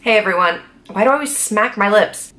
Hey everyone, why do I always smack my lips?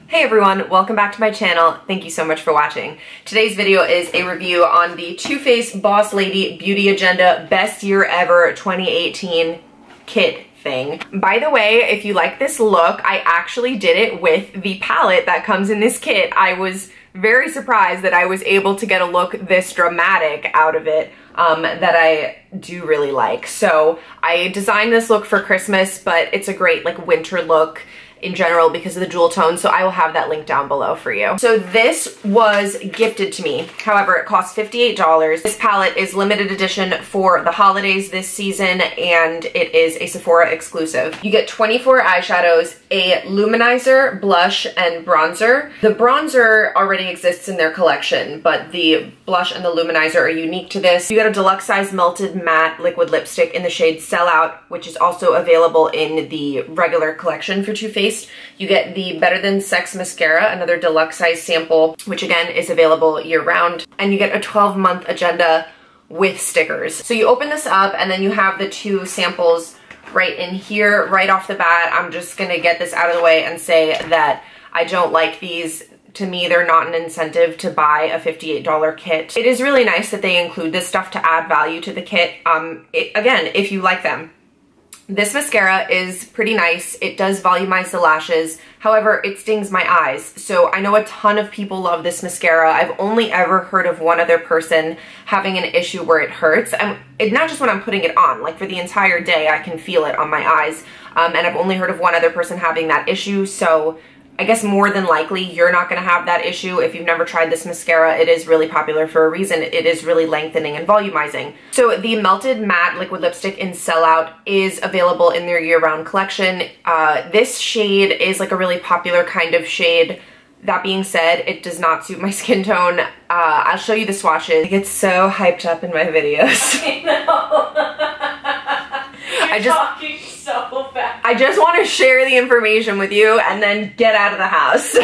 Hey everyone, welcome back to my channel. Thank you so much for watching. Today's video is a review on the Too Faced Boss Lady Beauty Agenda Best Year Ever 2018 kit thing. By the way, if you like this look, I actually did it with the palette that comes in this kit. I was very surprised that I was able to get a look this dramatic out of it that I do really like. So I designed this look for Christmas, but it's a great like winter look in general because of the jewel tone, so I will have that link down below for you. So this was gifted to me. However, it cost $58. This palette is limited edition for the holidays this season, and it is a Sephora exclusive. You get 24 eyeshadows, a luminizer, blush, and bronzer. The bronzer already exists in their collection, but the blush and the luminizer are unique to this. You get a deluxe size melted matte liquid lipstick in the shade Sellout, which is also available in the regular collection for Too Faced. You get the Better Than Sex mascara, another deluxe size sample, which again is available year round. And you get a 12-month agenda with stickers. So you open this up and then you have the two samples right in here. Right off the bat, I'm just gonna get this out of the way and say that I don't like these. To me, they're not an incentive to buy a $58 kit. It is really nice that they include this stuff to add value to the kit. Again, if you like them. This mascara is pretty nice. It does volumize the lashes. However, it stings my eyes. So I know a ton of people love this mascara. I've only ever heard of one other person having an issue where it hurts. Not just when I'm putting it on, like for the entire day, I can feel it on my eyes. And I've only heard of one other person having that issue. So I guess more than likely you're not going to have that issue if you've never tried this mascara. It is really popular for a reason. It is really lengthening and volumizing. So the melted matte liquid lipstick in Sellout is available in their year-round collection. This shade is like a really popular kind of shade. That being said, it does not suit my skin tone. I'll show you the swatches. I get so hyped up in my videos. I know. You're talking so fast. I just want to share the information with you and then get out of the house.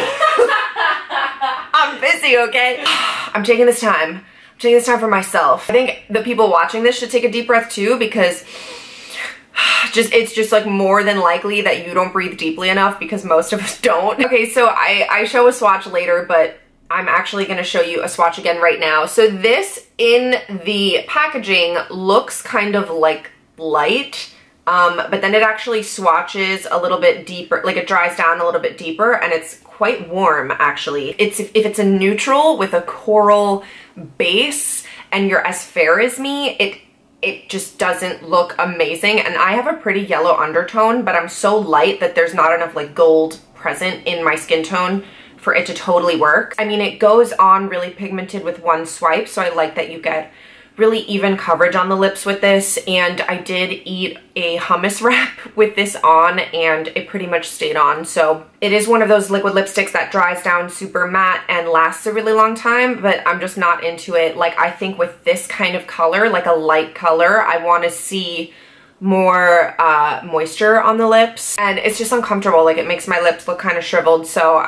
I'm busy, okay? I'm taking this time. I'm taking this time for myself. I think the people watching this should take a deep breath too, because it's just like more than likely that you don't breathe deeply enough, because most of us don't. Okay, so I show a swatch later, but I'm actually going to show you a swatch again right now. So this in the packaging looks kind of like light, but then it actually swatches a little bit deeper, like it dries down a little bit deeper, and it's quite warm actually. If it's a neutral with a coral base and you're as fair as me, it just doesn't look amazing. And I have a pretty yellow undertone, but I'm so light that there's not enough like gold present in my skin tone for it to totally work. I mean, it goes on really pigmented with one swipe, so I like that you get really even coverage on the lips with this. And I did eat a hummus wrap with this on and it pretty much stayed on. So it is one of those liquid lipsticks that dries down super matte and lasts a really long time, but I'm just not into it. Like, I think with this kind of color, like a light color, I want to see more moisture on the lips, and it's just uncomfortable. Like, it makes my lips look kind of shriveled, so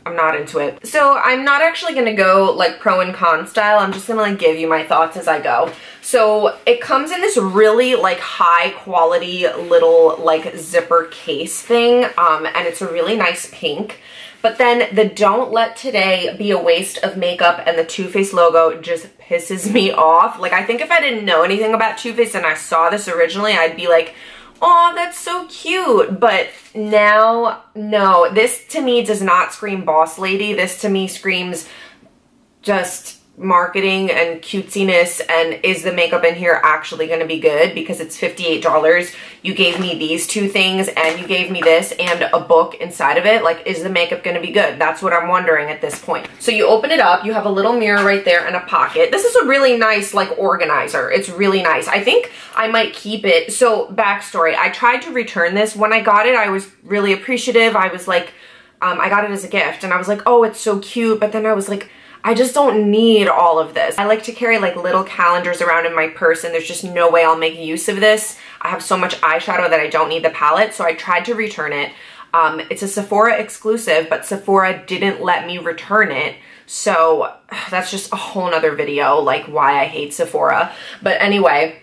I'm not into it. So I'm not actually gonna go like pro and con style. I'm just gonna like give you my thoughts as I go. So it comes in this really like high quality little like zipper case thing, and it's a really nice pink. But then the "Don't Let Today Be a Waste of Makeup" and the Too Faced logo just pisses me off. Like, I think if I didn't know anything about Too Faced and I saw this originally, I'd be like, oh, that's so cute. But now, no, this to me does not scream boss lady. This to me screams just marketing and cutesiness. And is the makeup in here actually going to be good? Because it's $58. You gave me these two things and you gave me this and a book inside of it. Like, is the makeup going to be good? That's what I'm wondering at this point. So you open it up, you have a little mirror right there and a pocket. This is a really nice like organizer. It's really nice. I think I might keep it. So backstory, I tried to return this. When I got it, I was really appreciative. I was like, I got it as a gift and I was like, oh, it's so cute. But then I was like, I just don't need all of this. I like to carry like little calendars around in my purse, and there's just no way I'll make use of this. I have so much eyeshadow that I don't need the palette, so I tried to return it. It's a Sephora exclusive, but Sephora didn't let me return it. So that's just a whole nother video, like why I hate Sephora. But anyway,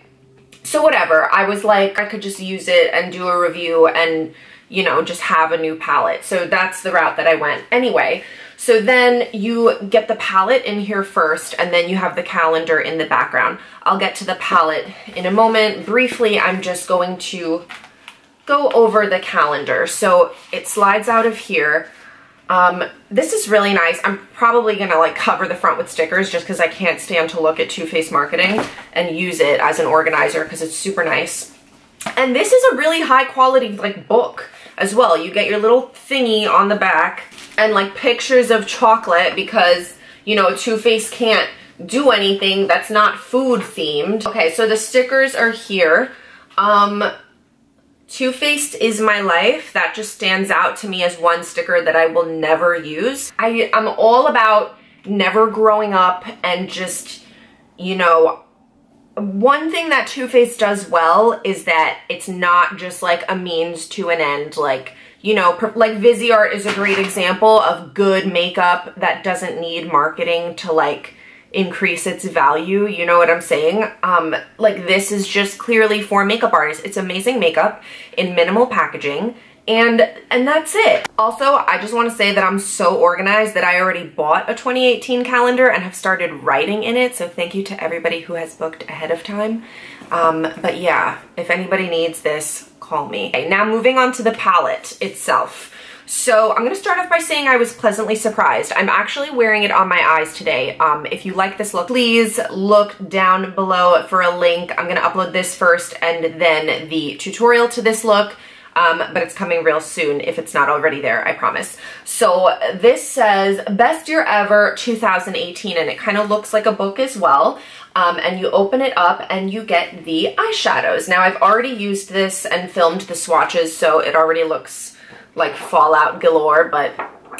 so whatever. I was like, I could just use it and do a review and you know, just have a new palette. So that's the route that I went. Anyway, so then you get the palette in here first, and then you have the calendar in the background. I'll get to the palette in a moment. Briefly, I'm just going to go over the calendar. So it slides out of here. This is really nice. I'm probably gonna like cover the front with stickers just because I can't stand to look at Too Faced marketing and use it as an organizer because it's super nice. And this is a really high quality like book as well. You get your little thingy on the back and like pictures of chocolate because, you know, Too Faced can't do anything that's not food themed. Okay, so the stickers are here. Too Faced is my life. That just stands out to me as one sticker that I will never use. I'm all about never growing up and just, you know, one thing that Too Faced does well is that it's not just like a means to an end. Like, you know, like Viseart is a great example of good makeup that doesn't need marketing to like increase its value, you know what I'm saying? Like this is just clearly for makeup artists. It's amazing makeup in minimal packaging, and that's it. Also, I just want to say that I'm so organized that I already bought a 2018 calendar and have started writing in it, so thank you to everybody who has booked ahead of time. But yeah, if anybody needs this, call me. Okay, now moving on to the palette itself. So I'm going to start off by saying I was pleasantly surprised. I'm actually wearing it on my eyes today. If you like this look, please look down below for a link. I'm going to upload this first and then the tutorial to this look, but it's coming real soon if it's not already there, I promise. So this says Best Year Ever 2018, and it kind of looks like a book as well. And you open it up and you get the eyeshadows. Now I've already used this and filmed the swatches, so it already looks like fallout galore, but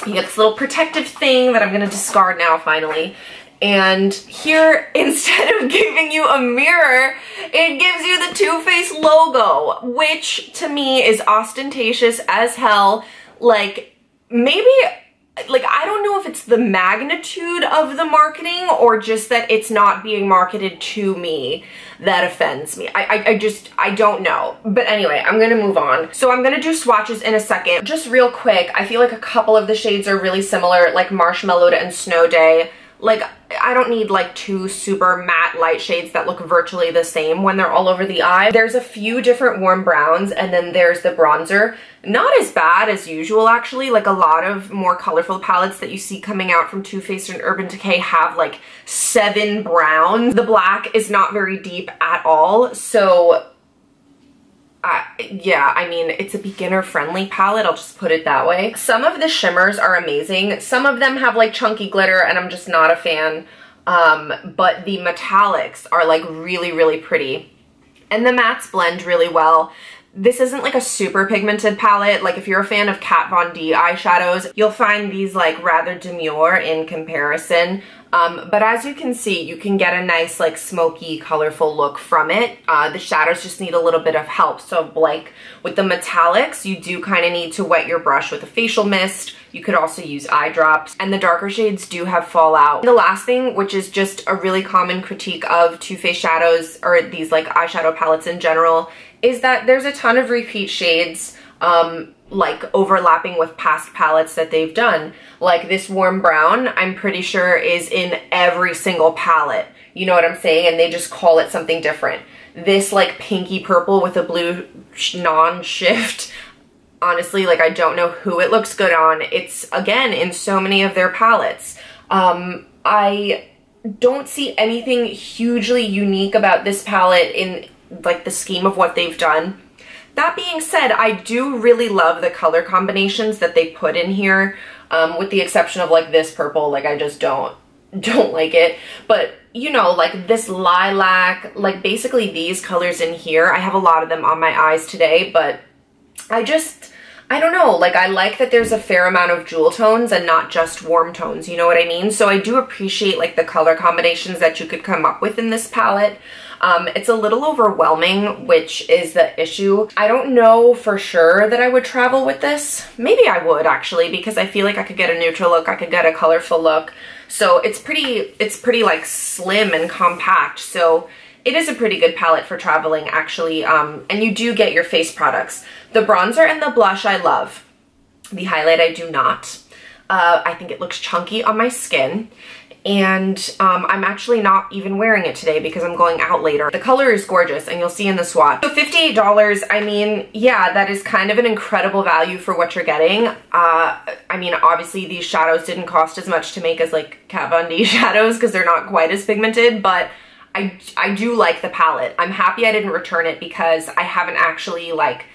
you get this little protective thing that I'm gonna discard now finally. And here, instead of giving you a mirror, it gives you the Too Faced logo, which to me is ostentatious as hell. Like, maybe, like, I don't know if it's the magnitude of the marketing or just that it's not being marketed to me that offends me. I don't know. But anyway, I'm gonna move on. So I'm gonna do swatches in a second. Just real quick, I feel like a couple of the shades are really similar, like Marshmallowed and Snow Day. Like, I don't need like two super matte light shades that look virtually the same when they're all over the eye. There's a few different warm browns, and then there's the bronzer. Not as bad as usual, actually. Like a lot of more colorful palettes that you see coming out from Too Faced and Urban Decay have like 7 browns. The black is not very deep at all, so yeah, I mean, it's a beginner-friendly palette, I'll just put it that way. Some of the shimmers are amazing. Some of them have like chunky glitter and I'm just not a fan. But the metallics are like really, really pretty. And the mattes blend really well. This isn't like a super pigmented palette. Like if you're a fan of Kat Von D eyeshadows, you'll find these like rather demure in comparison. But as you can see, you can get a nice like smoky, colorful look from it. The shadows just need a little bit of help. So like with the metallics, you do kind of need to wet your brush with a facial mist. You could also use eye drops, and the darker shades do have fallout. The last thing, which is just a really common critique of Too Faced shadows or these like eyeshadow palettes in general, is that there's a ton of repeat shades like overlapping with past palettes that they've done. Like this warm brown, I'm pretty sure is in every single palette. You know what I'm saying? And they just call it something different. This like pinky purple with a blue non-shift, honestly, like I don't know who it looks good on. It's again in so many of their palettes. I don't see anything hugely unique about this palette in like the scheme of what they've done. That being said, I do really love the color combinations that they put in here, with the exception of like this purple. Like I just don't like it. But you know, like this lilac, like basically these colors in here, I have a lot of them on my eyes today, but I don't know, like I like that there's a fair amount of jewel tones and not just warm tones, you know what I mean? So I do appreciate like the color combinations that you could come up with in this palette. It's a little overwhelming, which is the issue. I don't know for sure that I would travel with this. Maybe I would actually, because I feel like I could get a neutral look, I could get a colorful look. So it's pretty like slim and compact. So it is a pretty good palette for traveling, actually, and you do get your face products. The bronzer and the blush I love. The highlight I do not. I think it looks chunky on my skin, and I'm actually not even wearing it today because I'm going out later. The color is gorgeous, and you'll see in the swatch. So $58, I mean, yeah, that is kind of an incredible value for what you're getting. I mean, obviously these shadows didn't cost as much to make as like Kat Von D shadows because they're not quite as pigmented, but I do like the palette. I'm happy I didn't return it because I haven't actually, like,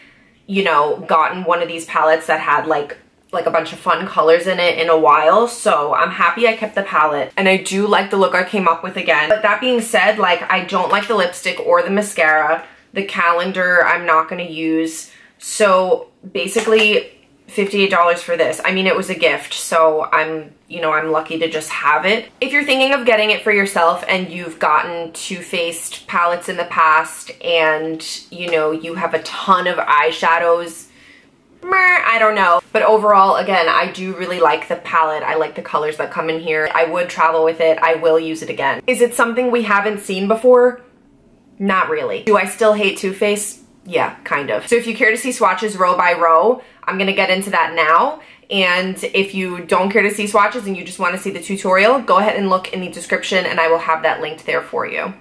you know, gotten one of these palettes that had like a bunch of fun colors in it in a while, so I'm happy I kept the palette, and I do like the look I came up with again. But that being said, like, I don't like the lipstick or the mascara. The calendar I'm not gonna use, so basically $58 for this. I mean, it was a gift, so I'm lucky to just have it. If you're thinking of getting it for yourself and you've gotten Too Faced palettes in the past and, you know, you have a ton of eyeshadows, I don't know. But overall, again, I do really like the palette. I like the colors that come in here. I would travel with it. I will use it again. Is it something we haven't seen before? Not really. Do I still hate Too Faced? Yeah, kind of. So if you care to see swatches row by row, I'm gonna get into that now. And if you don't care to see swatches and you just want to see the tutorial, go ahead and look in the description and I will have that linked there for you.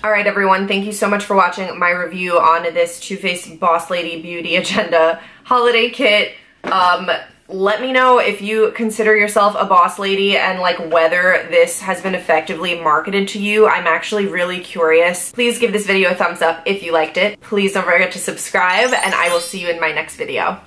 Alright everyone, thank you so much for watching my review on this Too Faced Boss Lady Beauty Agenda holiday kit. Let me know if you consider yourself a boss lady and like whether this has been effectively marketed to you. I'm actually really curious. Please give this video a thumbs up if you liked it. Please don't forget to subscribe and I will see you in my next video.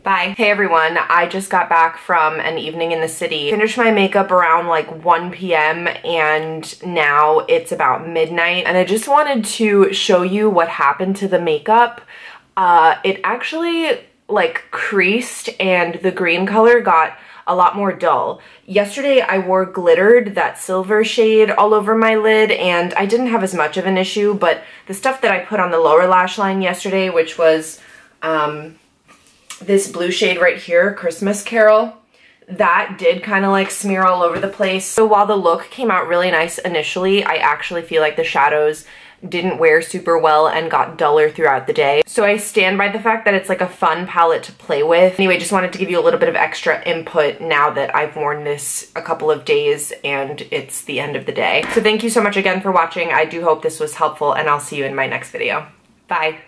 Bye. Hey everyone, I just got back from an evening in the city. Finished my makeup around like 1 p.m. and now it's about midnight and I just wanted to show you what happened to the makeup. It actually like creased and the green color got a lot more dull. Yesterday I wore glittered, that silver shade, all over my lid, and I didn't have as much of an issue, but the stuff that I put on the lower lash line yesterday, which was this blue shade right here, Christmas Carol, that did kind of like smear all over the place. So while the look came out really nice initially, I actually feel like the shadows didn't wear super well and got duller throughout the day. So I stand by the fact that it's like a fun palette to play with. Anyway, just wanted to give you a little bit of extra input now that I've worn this a couple of days and it's the end of the day. So thank you so much again for watching. I do hope this was helpful, and I'll see you in my next video. Bye.